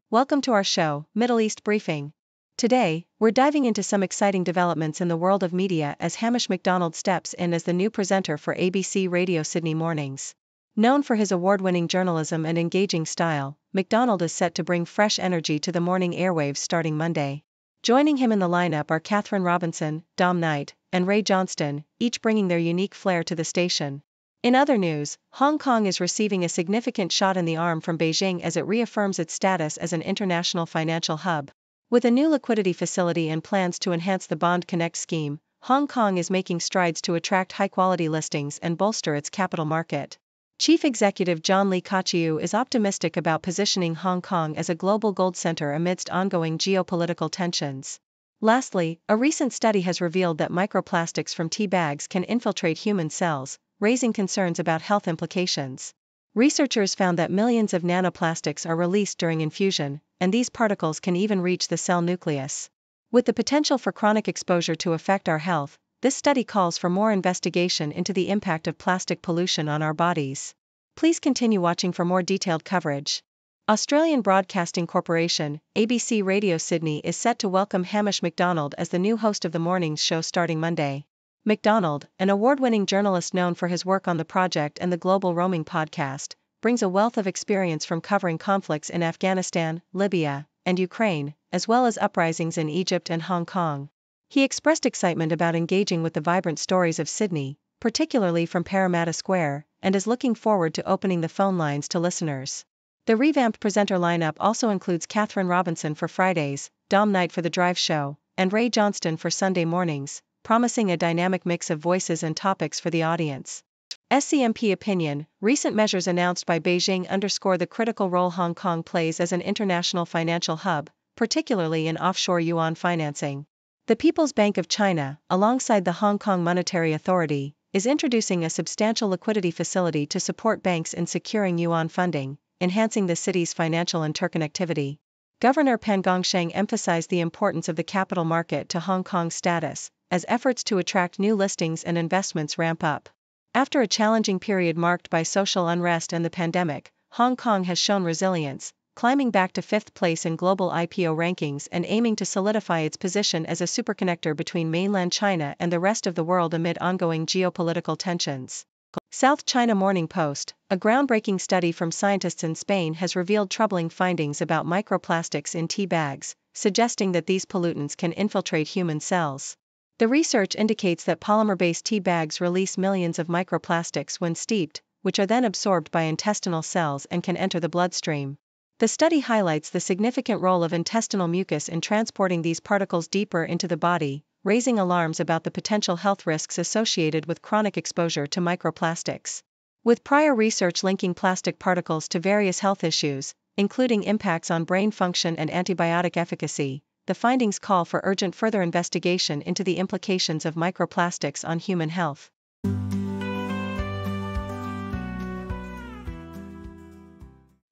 Welcome to our show, Middle East Briefing. Today, we're diving into some exciting developments in the world of media as Hamish Macdonald steps in as the new presenter for ABC Radio Sydney Mornings. Known for his award-winning journalism and engaging style, Macdonald is set to bring fresh energy to the morning airwaves starting Monday. Joining him in the lineup are Kathryn Robinson, Dom Knight, and Rae Johnston, each bringing their unique flair to the station. In other news, Hong Kong is receiving a significant shot in the arm from Beijing as it reaffirms its status as an international financial hub. With a new liquidity facility and plans to enhance the Bond Connect scheme, Hong Kong is making strides to attract high-quality listings and bolster its capital market. Chief Executive John Lee Ka-chiu is optimistic about positioning Hong Kong as a global gold center amidst ongoing geopolitical tensions. Lastly, a recent study has revealed that microplastics from tea bags can infiltrate human cells, raising concerns about health implications. Researchers found that millions of nanoplastics are released during infusion, and these particles can even reach the cell nucleus. With the potential for chronic exposure to affect our health, this study calls for more investigation into the impact of plastic pollution on our bodies. Please continue watching for more detailed coverage. Australian Broadcasting Corporation, ABC Radio Sydney is set to welcome Hamish Macdonald as the new host of the morning's show starting Monday. Macdonald, an award-winning journalist known for his work on The Project and the Global Roaming podcast, brings a wealth of experience from covering conflicts in Afghanistan, Libya, and Ukraine, as well as uprisings in Egypt and Hong Kong. He expressed excitement about engaging with the vibrant stories of Sydney, particularly from Parramatta Square, and is looking forward to opening the phone lines to listeners. The revamped presenter lineup also includes Kathryn Robinson for Fridays, Dom Knight for The Drive Show, and Rae Johnston for Sunday mornings, promising a dynamic mix of voices and topics for the audience. SCMP opinion: recent measures announced by Beijing underscore the critical role Hong Kong plays as an international financial hub, particularly in offshore yuan financing. The People's Bank of China, alongside the Hong Kong Monetary Authority, is introducing a substantial liquidity facility to support banks in securing yuan funding, enhancing the city's financial interconnectivity. Governor Pan Gongsheng emphasized the importance of the capital market to Hong Kong's status, as efforts to attract new listings and investments ramp up. After a challenging period marked by social unrest and the pandemic, Hong Kong has shown resilience, climbing back to fifth place in global IPO rankings and aiming to solidify its position as a superconnector between mainland China and the rest of the world amid ongoing geopolitical tensions. South China Morning Post: a groundbreaking study from scientists in Spain has revealed troubling findings about microplastics in tea bags, suggesting that these pollutants can infiltrate human cells. The research indicates that polymer-based tea bags release millions of microplastics when steeped, which are then absorbed by intestinal cells and can enter the bloodstream. The study highlights the significant role of intestinal mucus in transporting these particles deeper into the body, raising alarms about the potential health risks associated with chronic exposure to microplastics. With prior research linking plastic particles to various health issues, including impacts on brain function and antibiotic efficacy, the findings call for urgent further investigation into the implications of microplastics on human health.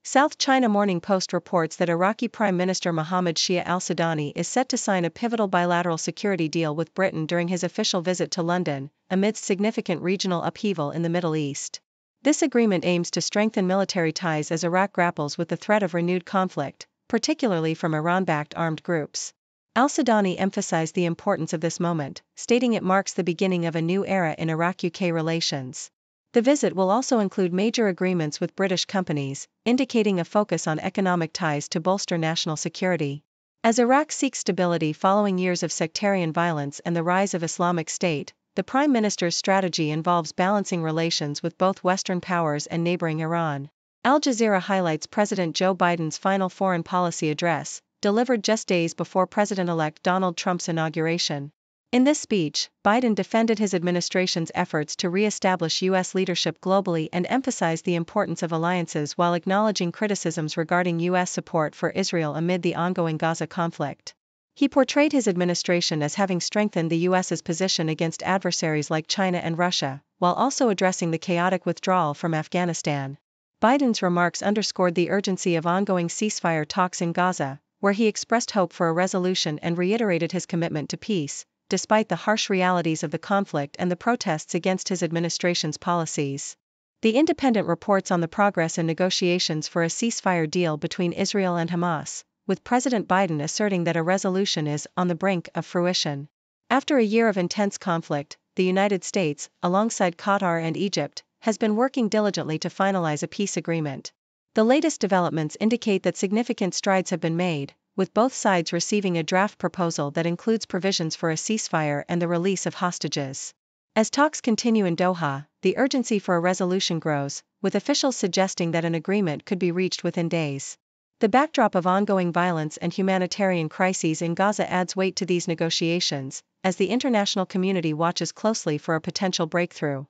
South China Morning Post reports that Iraqi Prime Minister Mohammed Shia al-Sudani is set to sign a pivotal bilateral security deal with Britain during his official visit to London, amidst significant regional upheaval in the Middle East. This agreement aims to strengthen military ties as Iraq grapples with the threat of renewed conflict, particularly from Iran-backed armed groups. Al-Sudani emphasized the importance of this moment, stating it marks the beginning of a new era in Iraq-UK relations. The visit will also include major agreements with British companies, indicating a focus on economic ties to bolster national security. As Iraq seeks stability following years of sectarian violence and the rise of Islamic State, the Prime Minister's strategy involves balancing relations with both Western powers and neighboring Iran. Al Jazeera highlights President Joe Biden's final foreign policy address, delivered just days before President-elect Donald Trump's inauguration. In this speech, Biden defended his administration's efforts to re-establish U.S. leadership globally and emphasized the importance of alliances while acknowledging criticisms regarding U.S. support for Israel amid the ongoing Gaza conflict. He portrayed his administration as having strengthened the U.S.'s position against adversaries like China and Russia, while also addressing the chaotic withdrawal from Afghanistan. Biden's remarks underscored the urgency of ongoing ceasefire talks in Gaza, where he expressed hope for a resolution and reiterated his commitment to peace, despite the harsh realities of the conflict and the protests against his administration's policies. The Independent reports on the progress in negotiations for a ceasefire deal between Israel and Hamas, with President Biden asserting that a resolution is on the brink of fruition. After a year of intense conflict, the United States, alongside Qatar and Egypt, has been working diligently to finalize a peace agreement. The latest developments indicate that significant strides have been made, with both sides receiving a draft proposal that includes provisions for a ceasefire and the release of hostages. As talks continue in Doha, the urgency for a resolution grows, with officials suggesting that an agreement could be reached within days. The backdrop of ongoing violence and humanitarian crises in Gaza adds weight to these negotiations, as the international community watches closely for a potential breakthrough.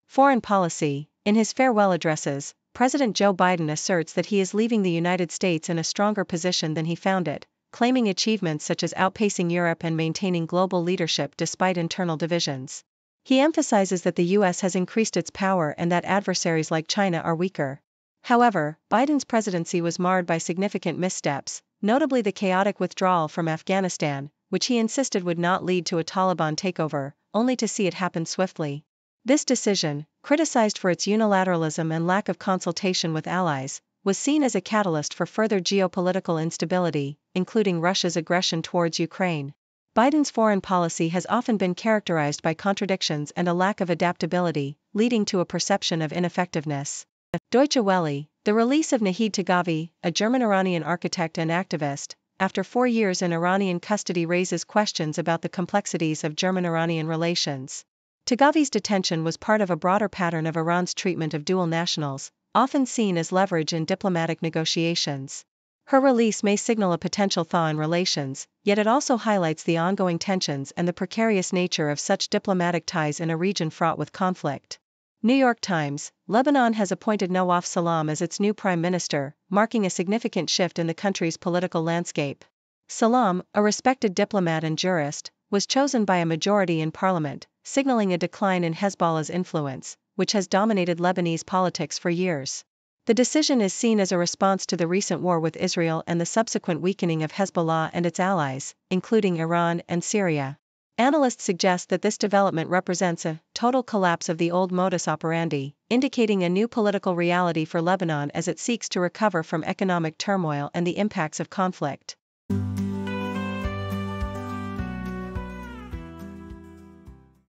Foreign policy. In his farewell addresses, President Joe Biden asserts that he is leaving the United States in a stronger position than he found it, claiming achievements such as outpacing Europe and maintaining global leadership despite internal divisions. He emphasizes that the U.S. has increased its power and that adversaries like China are weaker. However, Biden's presidency was marred by significant missteps, notably the chaotic withdrawal from Afghanistan, which he insisted would not lead to a Taliban takeover, only to see it happen swiftly. This decision, criticized for its unilateralism and lack of consultation with allies, was seen as a catalyst for further geopolitical instability, including Russia's aggression towards Ukraine. Biden's foreign policy has often been characterized by contradictions and a lack of adaptability, leading to a perception of ineffectiveness. Deutsche Welle, the release of Nahid Tagavi, a German-Iranian architect and activist, after 4 years in Iranian custody raises questions about the complexities of German-Iranian relations. Tagavi's detention was part of a broader pattern of Iran's treatment of dual nationals, often seen as leverage in diplomatic negotiations. Her release may signal a potential thaw in relations, yet it also highlights the ongoing tensions and the precarious nature of such diplomatic ties in a region fraught with conflict. New York Times, Lebanon has appointed Nawaf Salam as its new prime minister, marking a significant shift in the country's political landscape. Salam, a respected diplomat and jurist, was chosen by a majority in parliament, signaling a decline in Hezbollah's influence, which has dominated Lebanese politics for years. The decision is seen as a response to the recent war with Israel and the subsequent weakening of Hezbollah and its allies, including Iran and Syria. Analysts suggest that this development represents a total collapse of the old modus operandi, indicating a new political reality for Lebanon as it seeks to recover from economic turmoil and the impacts of conflict.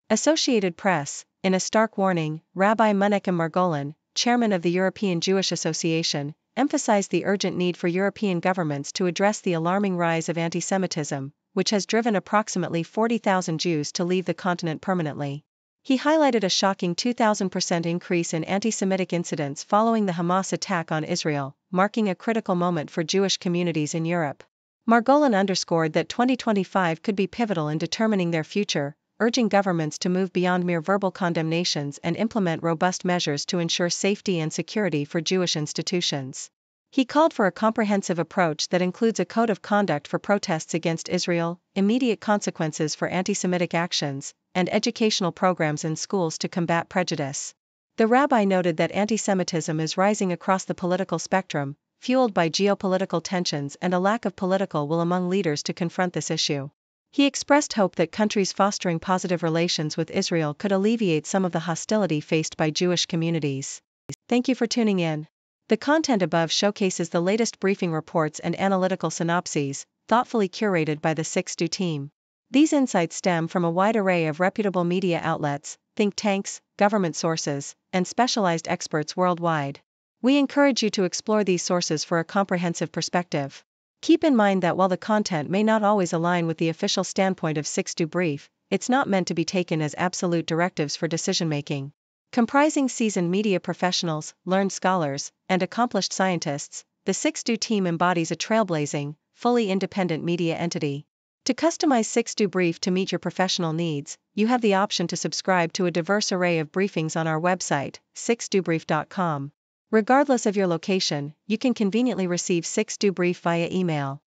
Associated Press, in a stark warning, Rabbi Menachem Margolin, chairman of the European Jewish Association, emphasized the urgent need for European governments to address the alarming rise of antisemitism, which has driven approximately 40,000 Jews to leave the continent permanently. He highlighted a shocking 2,000% increase in anti-Semitic incidents following the Hamas attack on Israel, marking a critical moment for Jewish communities in Europe. Margolin underscored that 2025 could be pivotal in determining their future, urging governments to move beyond mere verbal condemnations and implement robust measures to ensure safety and security for Jewish institutions. He called for a comprehensive approach that includes a code of conduct for protests against Israel, immediate consequences for anti-Semitic actions, and educational programs in schools to combat prejudice. The rabbi noted that anti-Semitism is rising across the political spectrum, fueled by geopolitical tensions and a lack of political will among leaders to confront this issue. He expressed hope that countries fostering positive relations with Israel could alleviate some of the hostility faced by Jewish communities. Thank you for tuning in. The content above showcases the latest briefing reports and analytical synopses, thoughtfully curated by the 6Do team. These insights stem from a wide array of reputable media outlets, think tanks, government sources, and specialized experts worldwide. We encourage you to explore these sources for a comprehensive perspective. Keep in mind that while the content may not always align with the official standpoint of 6Do Brief, it's not meant to be taken as absolute directives for decision-making. Comprising seasoned media professionals, learned scholars, and accomplished scientists, the 6Do team embodies a trailblazing, fully independent media entity. To customize 6Do Brief to meet your professional needs, you have the option to subscribe to a diverse array of briefings on our website, 6dobrief.com. Regardless of your location, you can conveniently receive 6Do Brief via email.